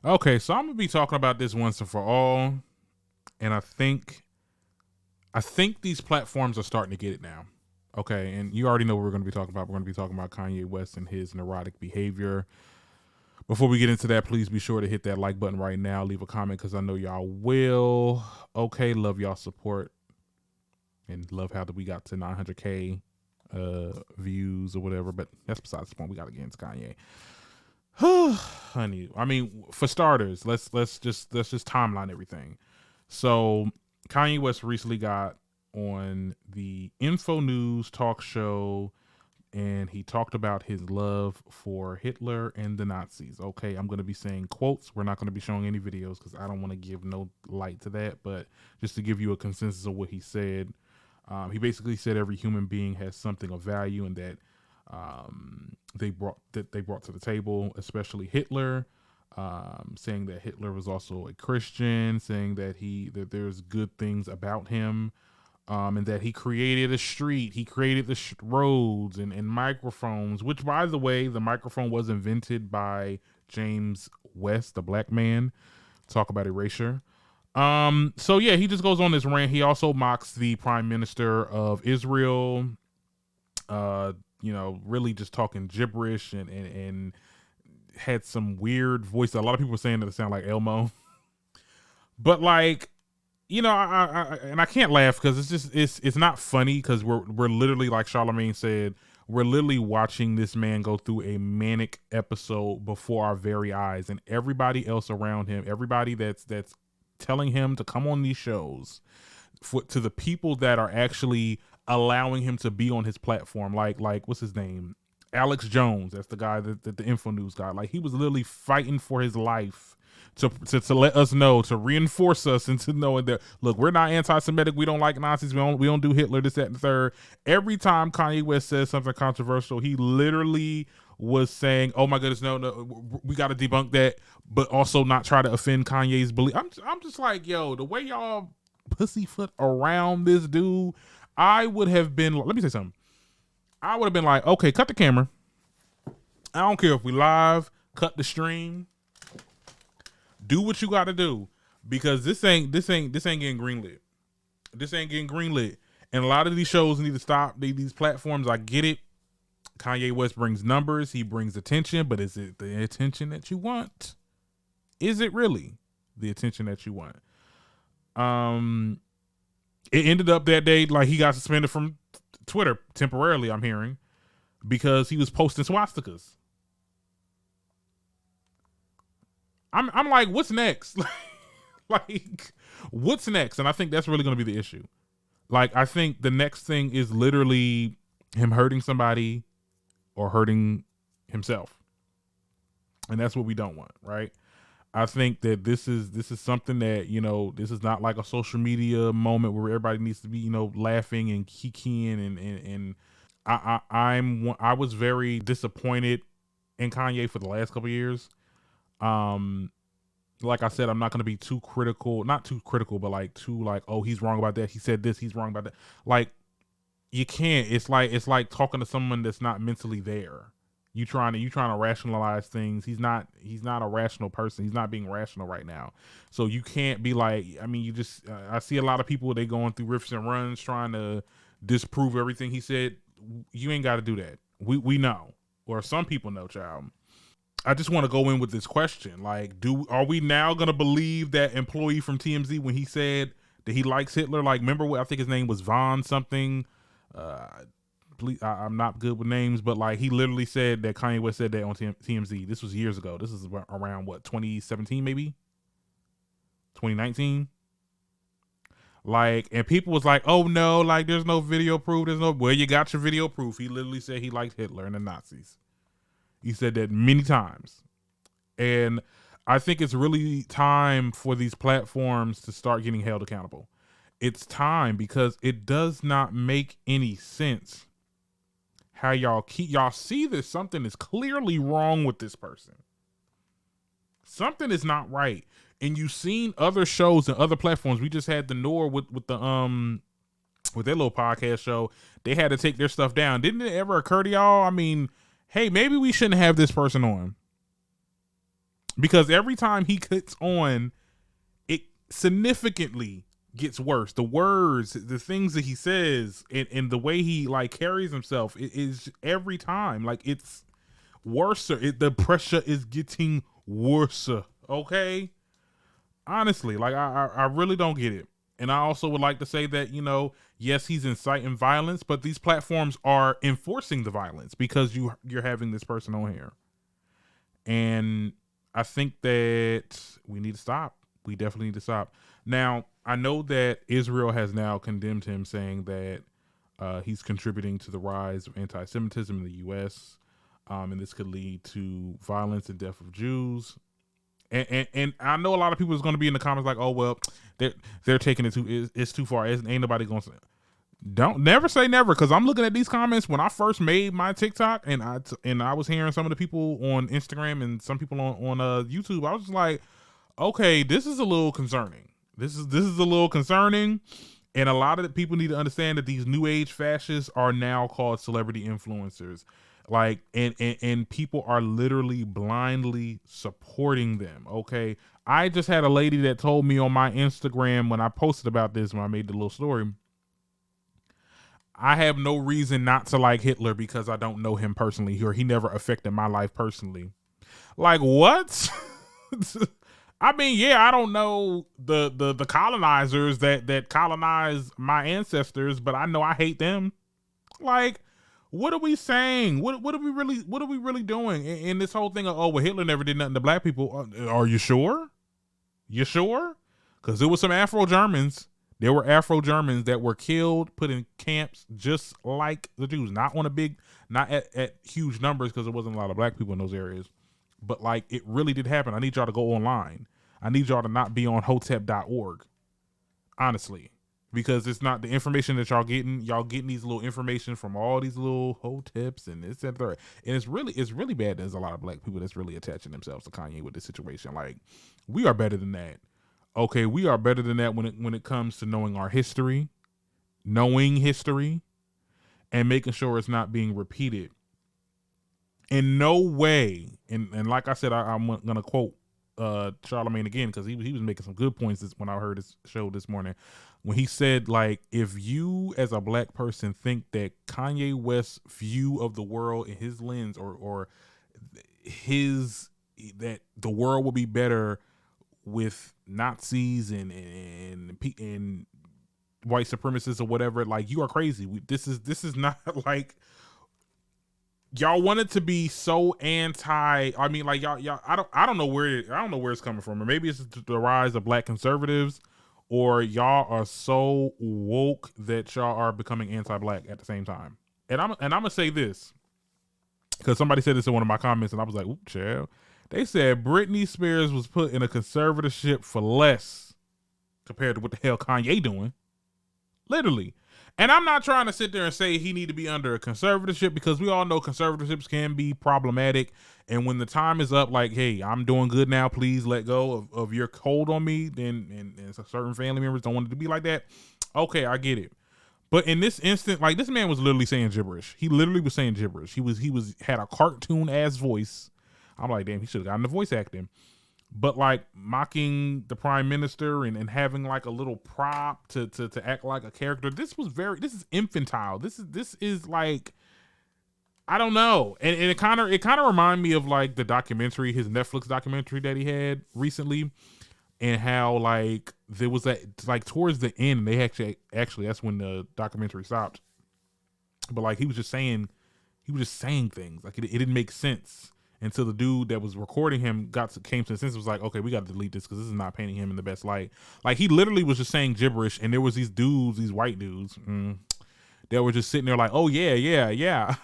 Okay, so I'm gonna be talking about this once and for all, and I think these platforms are starting to get it now. Okay, and you already know what we're going to be talking about. We're going to be talking about Kanye West and his neurotic behavior. Before we get into that, please be sure to hit that like button right now. Leave a comment because I know y'all will. Okay, love y'all support and love how that we got to 900K views or whatever. But that's besides the point. We got to get into Kanye. Honey, I mean, for starters, let's just timeline everything. So Kanye West recently got on the Info News talk show and he talked about his love for Hitler and the Nazis. Okay, I'm going to be saying quotes. We're not going to be showing any videos because I don't want to give no light to that, but just to give you a consensus of what he said, he basically said every human being has something of value and that they brought to the table, especially Hitler. Saying that Hitler was also a Christian, saying that there's good things about him, and that he created a street, he created the roads and microphones. Which, by the way, the microphone was invented by James West, the black man. Talk about erasure. So yeah, he just goes on this rant. He also mocks the Prime Minister of Israel. Really just talking gibberish and had some weird voice. A lot of people were saying that it sounded like Elmo, but like, I can't laugh because it's not funny because we're literally, like Charlemagne said, we're literally watching this man go through a manic episode before our very eyes, and everybody else around him, everybody that's telling him to come on these shows, to the people that are actually allowing him to be on his platform, like what's his name, Alex Jones, that's the guy that the Info News guy, like he was literally fighting for his life to let us know, to reinforce us into knowing that, look, we're not anti-Semitic, we don't like Nazis, we don't do Hitler, this, that, and the third. Every time Kanye West says something controversial, he literally was saying, oh my goodness, no, we got to debunk that, but also not try to offend Kanye's belief. I'm just like, yo, the way y'all pussyfoot around this dude, I would have been, let me say something. I would have been like, okay, cut the camera. I don't care if we live, cut the stream, do what you got to do, because this ain't getting greenlit. This ain't getting greenlit, and a lot of these shows need to stop. These platforms, I get it. Kanye West brings numbers, he brings attention, but is it the attention that you want? Is it really the attention that you want? It ended up that day like he got suspended from Twitter temporarily, I'm hearing, because he was posting swastikas. I'm like, what's next? Like, what's next? And I think that's really going to be the issue. Like, I think the next thing is literally him hurting somebody or hurting himself. And that's what we don't want, right? I think that this is something that, this is not like a social media moment where everybody needs to be, laughing and kikiing and I was very disappointed in Kanye for the last couple of years. Like I said, I'm not going to be too critical, not too critical, but like too like, oh, he's wrong about that, he said this, he's wrong about that. Like, you can't. It's like talking to someone that's not mentally there. You trying to rationalize things. He's not a rational person. He's not being rational right now. So you can't be like, I mean, you just, I see a lot of people, they going through riffs and runs trying to disprove everything he said. You ain't got to do that. We know, or some people know, child. I just want to go in with this question. Like, are we now going to believe that employee from TMZ when he said that he likes Hitler? Like, remember what, I think his name was Von something. I'm not good with names, but like he literally said that Kanye West said that on TMZ. This was years ago. This is around what, 2017 maybe, 2019. Like, and people was like, oh no, like there's no video proof. Well, you got your video proof. He literally said he liked Hitler and the Nazis. He said that many times, and I think it's really time for these platforms to start getting held accountable. It's time, because it does not make any sense how y'all see this. Something is clearly wrong with this person. Something is not right. And you've seen other shows and other platforms. We just had the Noor with their little podcast show. They had to take their stuff down. Didn't it ever occur to y'all? I mean, hey, maybe we shouldn't have this person on. because every time he gets on, it significantly gets worse. The words, the things that he says, and the way he like carries himself, it is every time like it's worse. The pressure is getting worse. Okay, honestly, like I really don't get it. And I also would like to say that, yes, he's inciting violence, but these platforms are enforcing the violence because you're having this person on here. And I think that we need to stop. We definitely need to stop. Now, I know that Israel has now condemned him, saying that he's contributing to the rise of anti-Semitism in the U.S., and this could lead to violence and death of Jews. And I know a lot of people is going to be in the comments like, oh well, they're taking it it's too far. Ain't nobody going to say. Don't never say never, because I'm looking at these comments when I first made my TikTok, and I was hearing some of the people on Instagram and some people on YouTube. I was just like, okay, this is a little concerning. This is a little concerning, and a lot of the people need to understand that these new age fascists are now called celebrity influencers. Like, and people are literally blindly supporting them. Okay, I just had a lady that told me on my Instagram when I posted about this, when I made the little story, I have no reason not to like Hitler because I don't know him personally, or he never affected my life personally. Like, what? I mean, yeah, I don't know the colonizers that colonized my ancestors, but I know I hate them. Like, what are we saying? What are we really doing? And this whole thing of, oh well, Hitler never did nothing to black people. Are you sure? You sure? Because there was some Afro Germans. There were Afro Germans that were killed, put in camps just like the Jews. Not at huge numbers, because there wasn't a lot of black people in those areas. But like, it really did happen. I need y'all to go online. I need y'all to not be on hotep.org. Honestly. Because it's not the information that y'all getting these little information from all these little hoteps and this and that. And it's really bad. There's a lot of black people that's really attaching themselves to Kanye with this situation. Like, we are better than that. Okay, we are better than that when it comes to knowing our history, and making sure it's not being repeated. In no way, and like I said, I'm gonna quote Charlemagne again, because he was making some good points when I heard his show this morning, when he said, like, if you as a black person think that Kanye West's view of the world in his lens, or that the world will be better with Nazis and white supremacists or whatever, like, you are crazy. This is not like, y'all want it to be so anti. I mean, like, y'all I don't know where it's coming from, or maybe it's the rise of black conservatives, or y'all are so woke that y'all are becoming anti-black at the same time. And I'm gonna say this, because somebody said this in one of my comments, and I was like, "Ooh, child." They said Britney Spears was put in a conservatorship for less compared to what the hell Kanye doing. Literally. And I'm not trying to sit there and say he need to be under a conservatorship, because we all know conservatorships can be problematic. And when the time is up, like, hey, I'm doing good now, please let go of your hold on me, then and certain family members don't want it to be like that. Okay, I get it. But in this instant, like, this man was literally saying gibberish. He literally was saying gibberish. He had a cartoon ass voice. I'm like, damn, he should have gotten the voice acting. But like, mocking the prime minister and having like a little prop to act like a character. This is infantile. This is like, I don't know. And it kind of reminded me of like the documentary, his Netflix documentary that he had recently, and how like there was that, like, towards the end, they actually that's when the documentary stopped. But like, he was just saying things like it didn't make sense until the dude that was recording him came to the sense, was like, okay, we got to delete this because this is not painting him in the best light. Like, he literally was just saying gibberish, and there was these white dudes, that were just sitting there like, oh yeah,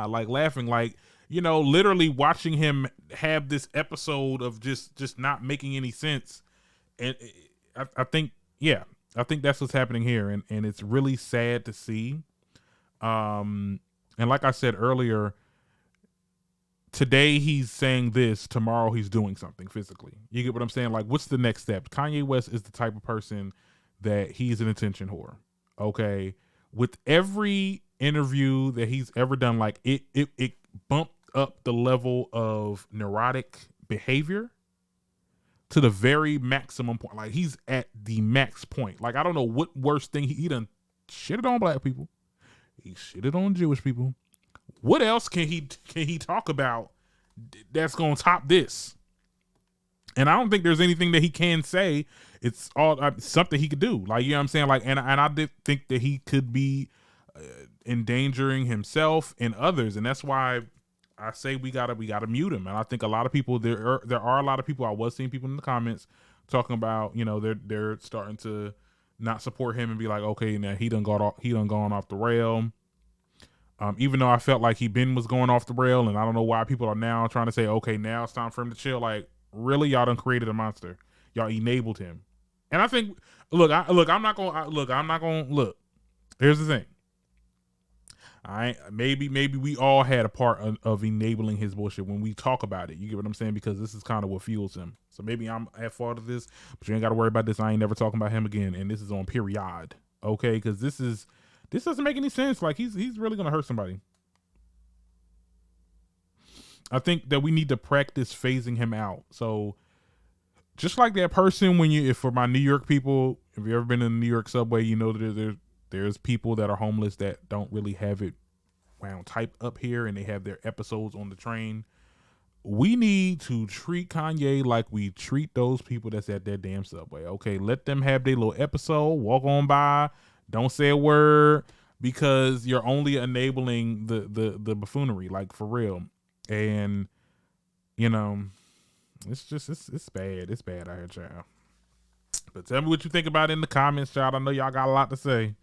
like laughing, like, literally watching him have this episode of just not making any sense. And I think that's what's happening here, and it's really sad to see. And like I said earlier, today he's saying this, tomorrow he's doing something physically. You get what I'm saying? Like, what's the next step? Kanye West is the type of person that he's an attention whore. Okay. With every interview that he's ever done, like, it bumped up the level of neurotic behavior. to the very maximum point. Like he's at the max point. Like I don't know what worse thing he done shitted on black people. He shitted on Jewish people. What else can he talk about that's gonna top this? And I don't think there's anything that he can say. It's all something he could do. Like, you know what I'm saying? Like, and I did think that he could be endangering himself and others, and that's why I say we gotta mute him. And I think a lot of people there are a lot of people. I was seeing people in the comments talking about, you know, they're starting to not support him and be like, okay, now he done gone off the rail. Even though I felt like he was going off the rail, and I don't know why people are now trying to say, okay, now it's time for him to chill. Like, really, y'all done created a monster. Y'all enabled him. And I think, look. Here's the thing. Maybe we all had a part of enabling his bullshit when we talk about it. You get what I'm saying? Because this is kind of what fuels him. So maybe I'm at fault of this, but you ain't got to worry about this. I ain't never talking about him again. And this is on period. Okay? Because this doesn't make any sense. Like he's really gonna hurt somebody. I think that we need to practice phasing him out. So just like that person, if for my New York people, if you've ever been in the New York subway, you know that there's people that are homeless that don't really have it wound type up here, and they have their episodes on the train. We need to treat Kanye like we treat those people that's at that damn subway. Okay, let them have their little episode, walk on by, don't say a word, because you're only enabling the buffoonery, like for real. And you know, it's bad. It's bad out here, child. But tell me what you think about it in the comments, child. I know y'all got a lot to say.